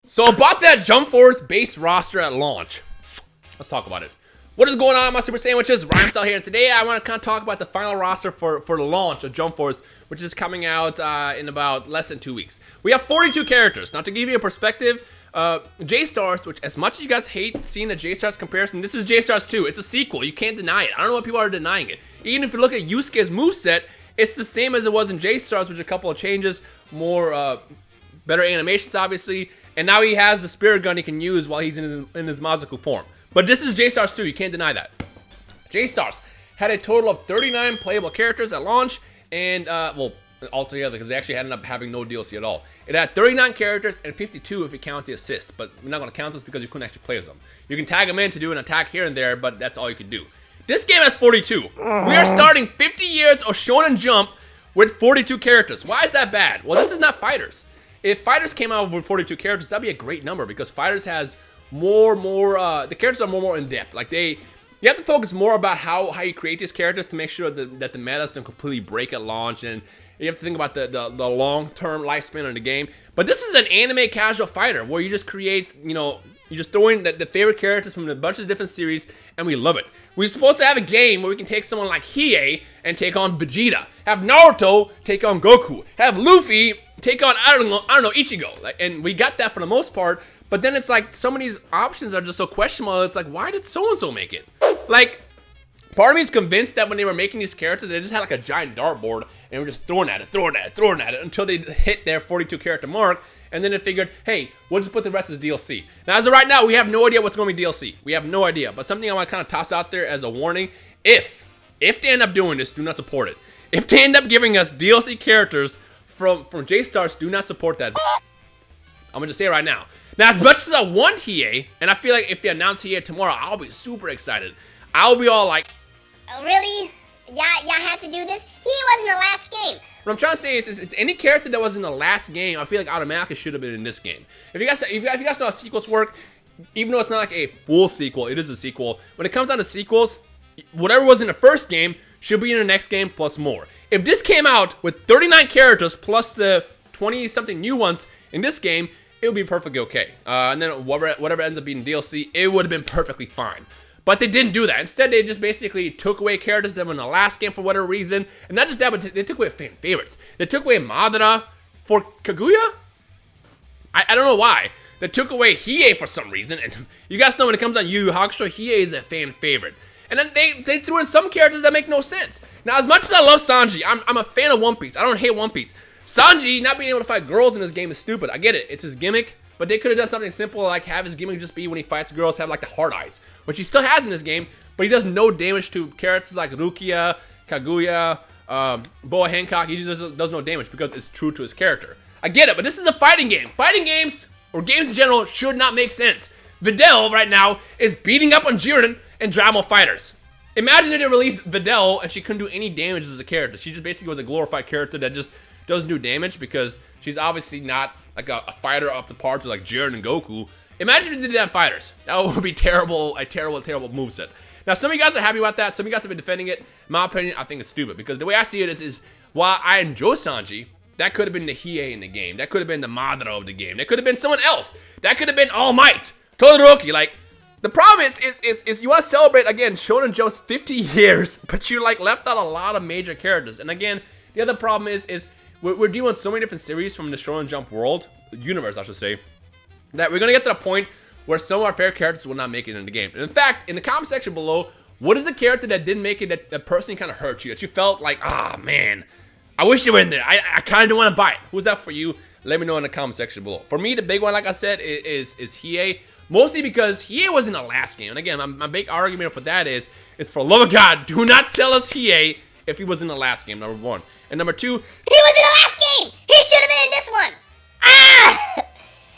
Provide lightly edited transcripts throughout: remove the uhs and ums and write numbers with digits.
So about that Jump Force base roster at launch, let's talk about it. What is going on, my super sandwiches? Rhymestyle here, and today I want to kind of talk about the final roster for the launch of Jump Force, which is coming out in about less than 2 weeks. We have 42 characters. Now, to give you a perspective, J-Stars, which as much as you guys hate seeing the J-Stars comparison, this is J-Stars 2. It's a sequel. You can't deny it. I don't know why people are denying it. Even if you look at Yusuke's moveset, it's the same as it was in J-Stars, with a couple of changes, more better animations, obviously, and now he has the spirit gun he can use while he's in his Mazaku form. But this is J-Stars 2, you can't deny that. J-Stars had a total of 39 playable characters at launch, and, well, altogether, because they actually ended up having no DLC at all. It had 39 characters and 52 if you count the assist, but we're not going to count those because you couldn't actually play as them. You can tag them in to do an attack here and there, but that's all you can do. This game has 42. We are starting 50 years of Shonen Jump with 42 characters. Why is that bad? Well, this is not Fighters. If Fighters came out with 42 characters, that'd be a great number, because Fighters has the characters are more in depth. Like you have to focus more about how you create these characters to make sure that the metas don't completely break at launch, and you have to think about the long-term lifespan of the game. But this is an anime casual fighter where you just create, you just throw in the favorite characters from a bunch of different series, and we love it. We're supposed to have a game where we can take someone like Hiei and take on Vegeta, have Naruto take on Goku, have Luffy take on I don't know Ichigo, and we got that for the most part. But then it's like some of these options are just so questionable. It's like, why did so and so make it? Like, part of me is convinced that when they were making these characters, they just had like a giant dartboard and were just throwing at it until they hit their 42 character mark. And then they figured, hey, we'll just put the rest as DLC. Now, as of right now, we have no idea what's going to be DLC. We have no idea. But something I want to kind of toss out there as a warning: if they end up doing this, do not support it. If they end up giving us DLC characters from J-Stars, do not support that. I'm gonna just say it right now. Now, as much as I want Hiei, and I feel like if they announce Hiei tomorrow, I'll be super excited. I'll be all like, oh, really? Y'all have to do this? He was in the last game. What I'm trying to say is any character that was in the last game, I feel like automatically should have been in this game. If you guys know how sequels work, even though it's not like a full sequel, it is a sequel. When it comes down to sequels, whatever was in the first game should be in the next game plus more. If this came out with 39 characters plus the 20-something new ones in this game, it would be perfectly okay. And then whatever ends up being DLC, it would have been perfectly fine. But they didn't do that. Instead, they just basically took away characters that were in the last game for whatever reason. And not just that, but they took away fan favorites. They took away Madara for Kaguya? I don't know why. They took away Hiei for some reason. And you guys know when it comes on Yu Yu Hakusho, Hiei is a fan favorite. And then they threw in some characters that make no sense. Now, as much as I love Sanji, I'm a fan of One Piece. I don't hate One Piece. Sanji not being able to fight girls in this game is stupid. I get it. It's his gimmick. But they could have done something simple like have his gimmick just be when he fights girls, have like the hard eyes, which he still has in this game, but he does no damage to characters like Rukia, Kaguya, Boa Hancock. He just does no damage because it's true to his character. I get it, but this is a fighting game. Fighting games, or games in general, should not make sense. Videl right now is beating up on Jiren and Dragon Ball FighterZ. Imagine if they released Videl and she couldn't do any damage as a character. She just basically was a glorified character that just doesn't do damage because she's obviously not like a fighter up the par to like Jiren and Goku. Imagine if they did that in FighterZ. That would be terrible, a terrible moveset. Now, some of you guys are happy about that. Some of you guys have been defending it. In my opinion, I think it's stupid because the way I see it is while I enjoy Sanji, that could have been the Hiei in the game. That could have been the Madara of the game. That could have been someone else. That could have been All Might, Todoroki. Like, the problem is you want to celebrate, again, Shonen Jump's 50 years, but you like left out a lot of major characters. And again, the other problem is we're dealing with so many different series from the Shonen Jump world, universe I should say, that we're going to get to the point where some of our favorite characters will not make it in the game. And in fact, in the comment section below, what is the character that didn't make it that personally kind of hurt you, that you felt like, ah, man, I wish you were in there. I kind of don't want to buy it. Who's that for you? Let me know in the comment section below. For me, the big one, like I said, is Hiei. Mostly because Hiei was in the last game. And again, my big argument for that is for love of God, do not sell us Hiei if he was in the last game, number one. And number two, he was in the last game! He should have been in this one! Ah!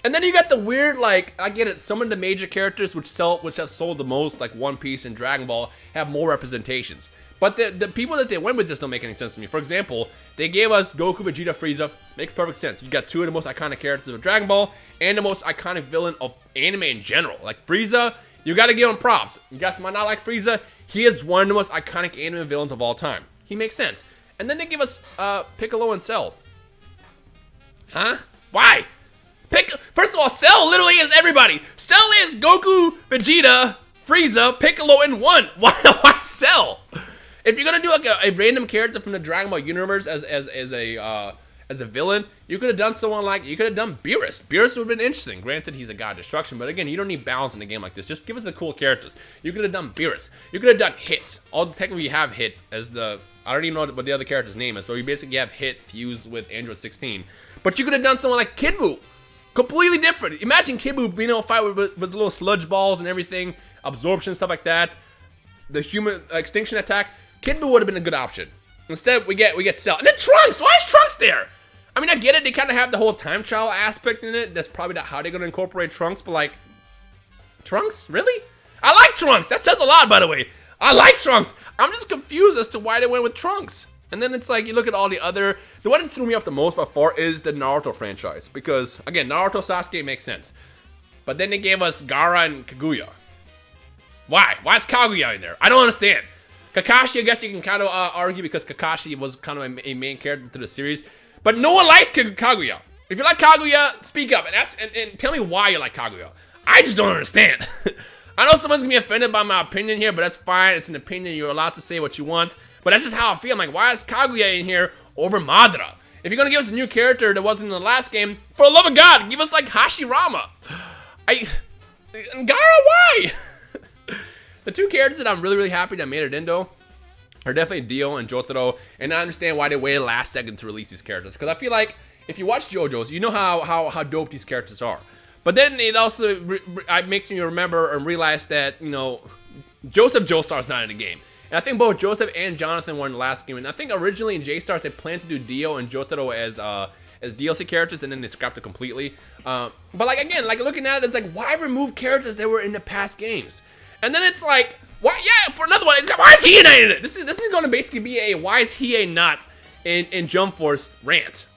And then you got the weird, like, I get it, some of the major characters which have sold the most, like One Piece and Dragon Ball, have more representations. But the people that they went with just don't make any sense to me. For example, they gave us Goku, Vegeta, Frieza. Makes perfect sense. You got two of the most iconic characters of Dragon Ball and the most iconic villain of anime in general. Like Frieza, You gotta give him props. You guys might not like Frieza. He is one of the most iconic anime villains of all time. He makes sense. And then they give us Piccolo and Cell. Huh? Why? First of all, Cell literally is everybody. Cell is Goku, Vegeta, Frieza, Piccolo in one. Why Cell? If you're gonna do like a random character from the Dragon Ball universe as a villain, you could have done someone like, you could have done Beerus. Beerus would have been interesting. Granted, he's a god of destruction, but again, you don't need balance in a game like this. Just give us the cool characters. You could have done Beerus. You could have done Hit. Technically, you have Hit as the, I don't even know what the other character's name is, but we basically have Hit fused with Android 16. But you could have done someone like Kid Buu. Completely different. Imagine Kid Buu being able to fight with little sludge balls and everything, absorption, stuff like that. The human extinction attack. Kid Buu would have been a good option. Instead, we get Cell. And then Trunks! Why is Trunks there? I mean, I get it. They kind of have the whole time trial aspect in it. That's probably not how they're going to incorporate Trunks, but like, Trunks? Really? I like Trunks. That says a lot, by the way. I like Trunks. I'm just confused as to why they went with Trunks. And then it's like, you look at all the other... The one that threw me off the most by far is the Naruto franchise. Because, again, Naruto Sasuke makes sense. But then they gave us Gaara and Kaguya. Why? Why is Kaguya in there? I don't understand. Kakashi, I guess you can kind of argue because Kakashi was kind of a main character to the series. But no one likes Kaguya. If you like Kaguya, speak up and tell me why you like Kaguya. I just don't understand. I know someone's going to be offended by my opinion here, but that's fine. It's an opinion. You're allowed to say what you want. But that's just how I feel. I'm like, why is Kaguya in here over Madara? If you're going to give us a new character that wasn't in the last game, for the love of God, give us like Hashirama. Gaara, why? The two characters that I'm really happy that made it in, though, are definitely Dio and Jotaro, and I understand why they waited last second to release these characters. Because I feel like, if you watch JoJo's, you know how dope these characters are. But then it also makes me remember and realize that, you know, Joseph Joestar's not in the game. And I think both Joseph and Jonathan were in the last game. And I think originally in J-Stars they planned to do Dio and Jotaro as DLC characters, and then they scrapped it completely. But like, again, like looking at it, it's like, why remove characters that were in the past games? And then it's like, why? Yeah, for another one, it's like, why is he not in it? This is going to basically be a why is he not in Jump Force rant.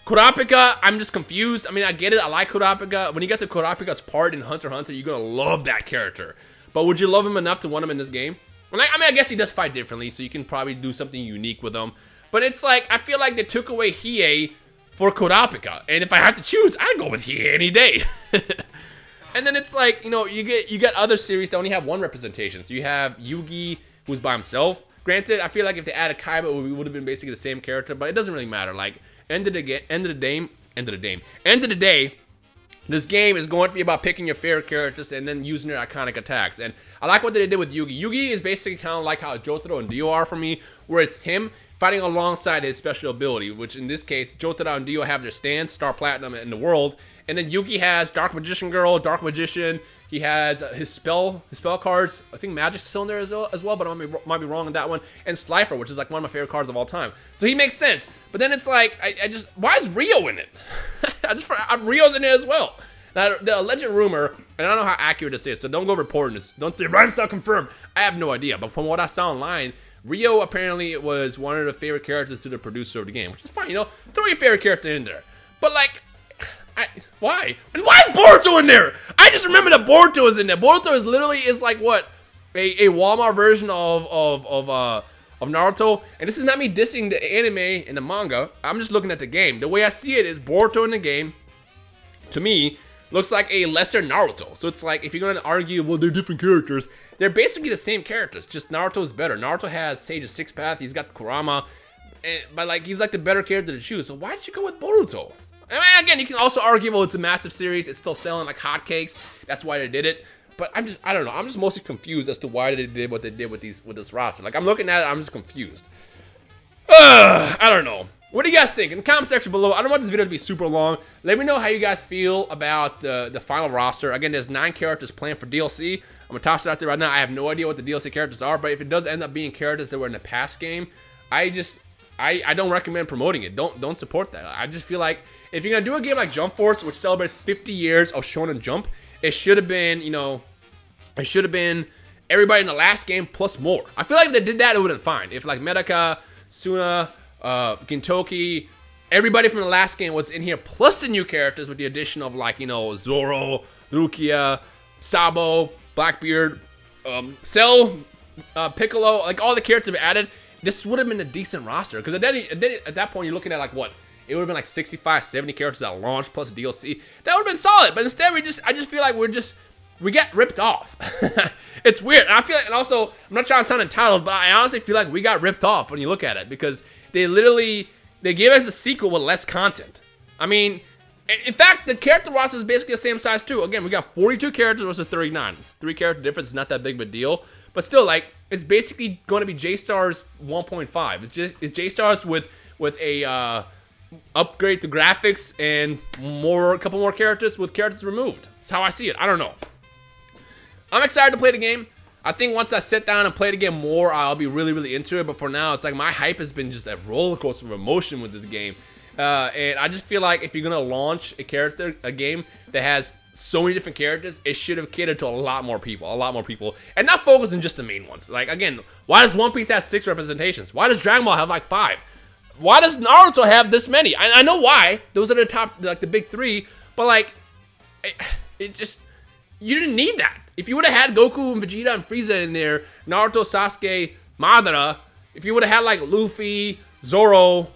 Kurapika, I'm just confused. I mean, I get it. I like Kurapika. When you get to Kurapika's part in Hunter x Hunter, you're going to love that character. But would you love him enough to want him in this game? I mean, I guess he does fight differently, so you can probably do something unique with him. But it's like, I feel like they took away Hiei for Kurapika. And if I have to choose, I'd go with Hiei any day. And then it's like, you know, you get other series that only have one representation. So you have Yugi, who's by himself. Granted, I feel like if they added Kaiba, it would have been basically the same character, but it doesn't really matter. Like, end of the day, this game is going to be about picking your favorite characters and then using their iconic attacks. And I like what they did with Yugi. Yugi is basically kind of like how Jotaro and Dio are for me, where it's him fighting alongside his special ability, which in this case, Jotaro and Dio have their stands, Star Platinum in the world. And then Yugi has Dark Magician Girl, Dark Magician. He has his spell cards. I think Magic's still in there as well, but I might be wrong on that one. And Slifer, which is like one of my favorite cards of all time. So he makes sense. But then it's like, why is Rio in it? Rio's in it as well. Now, the alleged rumor, and I don't know how accurate this is, so don't go reporting this. Don't say Rhymestyle confirmed. I have no idea. But from what I saw online, Rio apparently was one of the favorite characters to the producer of the game, which is fine, you know. Throw your favorite character in there. But like, why? And why is Boruto in there? I just remember that Boruto is in there. Boruto is literally like what, a Walmart version of Naruto. And this is not me dissing the anime and the manga. I'm just looking at the game. The way I see it is Boruto in the game, to me, looks like a lesser Naruto. So it's like, if you're gonna argue, well, they're different characters, they're basically the same characters. Just Naruto is better. Naruto has Sage's sixth path. He's got Kurama, but like he's like the better character to choose. So why did you go with Boruto? I mean, again, you can also argue, well, it's a massive series. It's still selling like hotcakes. That's why they did it. But I don't know. I'm just mostly confused as to why they did what they did with this roster. Like, I'm looking at it, I'm just confused. I don't know. What do you guys think? In the comment section below, I don't want this video to be super long. Let me know how you guys feel about the final roster. Again, there's 9 characters planned for DLC. I'm going to toss it out there right now. I have no idea what the DLC characters are, but if it does end up being characters that were in the past game, I don't recommend promoting it. Don't support that. I just feel like if you're going to do a game like Jump Force, which celebrates 50 years of Shonen Jump, it should have been, you know, everybody in the last game plus more. I feel like if they did that, it would have been fine. If like Medaka, Suna, Gintoki, everybody from the last game was in here, plus the new characters with the addition of like, you know, Zoro, Rukia, Sabo, Blackbeard, Cell, Piccolo, like all the characters we added, this would have been a decent roster. Because at that point, you're looking at like what? It would have been like 65, 70 characters at launch plus DLC. That would have been solid. But instead, I just feel like we get ripped off. It's weird. And I feel like, and also, I'm not trying to sound entitled, but I honestly feel like we got ripped off when you look at it. Because they gave us a sequel with less content. I mean, in fact, the character roster is basically the same size too. Again, we got 42 characters versus 39. 3 character difference is not that big of a deal. But still, like, it's basically going to be J-Stars 1.5. It's J-Stars with a upgrade to graphics and a couple more characters with characters removed. That's how I see it. I don't know. I'm excited to play the game. I think once I sit down and play the game more, I'll be really, really into it. But for now, it's like my hype has been just a roller coaster of emotion with this game. And I just feel like if you're going to launch a game that has so many different characters, it should have catered to a lot more people, and not focus on just the main ones. Like, again, why does One Piece have 6 representations? Why does Dragon Ball have like 5? Why does Naruto have this many? I know why. Those are the top, like the big 3, but like, it just, you didn't need that. If you would have had Goku and Vegeta and Frieza in there, Naruto, Sasuke, Madara, if you would have had like Luffy, Zoro,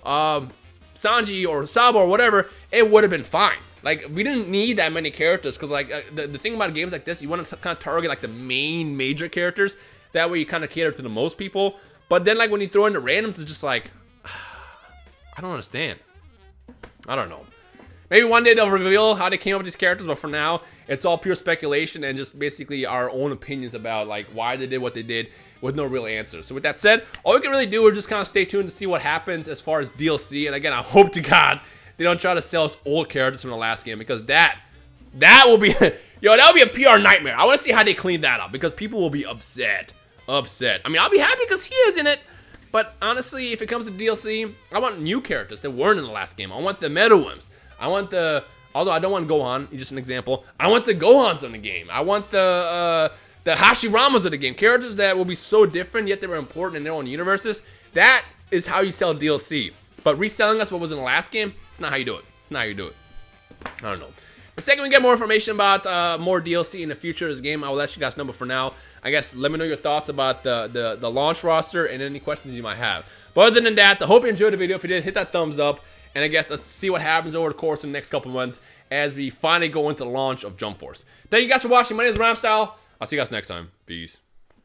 Sanji, or Sabo, or whatever, it would have been fine. Like, we didn't need that many characters, because like the thing about games like this, you want to kind of target like the main major characters. That way you kind of cater to the most people. But then like when you throw in the randoms, it's just like, I don't understand. I don't know. Maybe one day they'll reveal how they came up with these characters, but for now, it's all pure speculation and just basically our own opinions about like why they did what they did with no real answers. So with that said, all we can really do is just kind of stay tuned to see what happens as far as DLC. And again, I hope to God they don't try to sell us old characters from the last game, because that will be, yo, that would be a PR nightmare. I want to see how they clean that up, because people will be upset. I mean, I'll be happy because he is in it. But honestly, if it comes to DLC, I want new characters that weren't in the last game. I want the meta ones. I want although I don't want Gohan, just an example. I want the Gohans on the game. I want the Hashiramas of the game. Characters that will be so different, yet they were important in their own universes. That is how you sell DLC. But reselling us what was in the last game, it's not how you do it. I don't know. The second we get more information about more DLC in the future of this game, I will let you guys know. But for now, I guess let me know your thoughts about the launch roster and any questions you might have. But other than that, I hope you enjoyed the video. If you did, hit that thumbs up. And I guess let's see what happens over the course of the next couple months as we finally go into the launch of Jump Force. Thank you guys for watching. My name is Rhymestyle. I'll see you guys next time. Peace.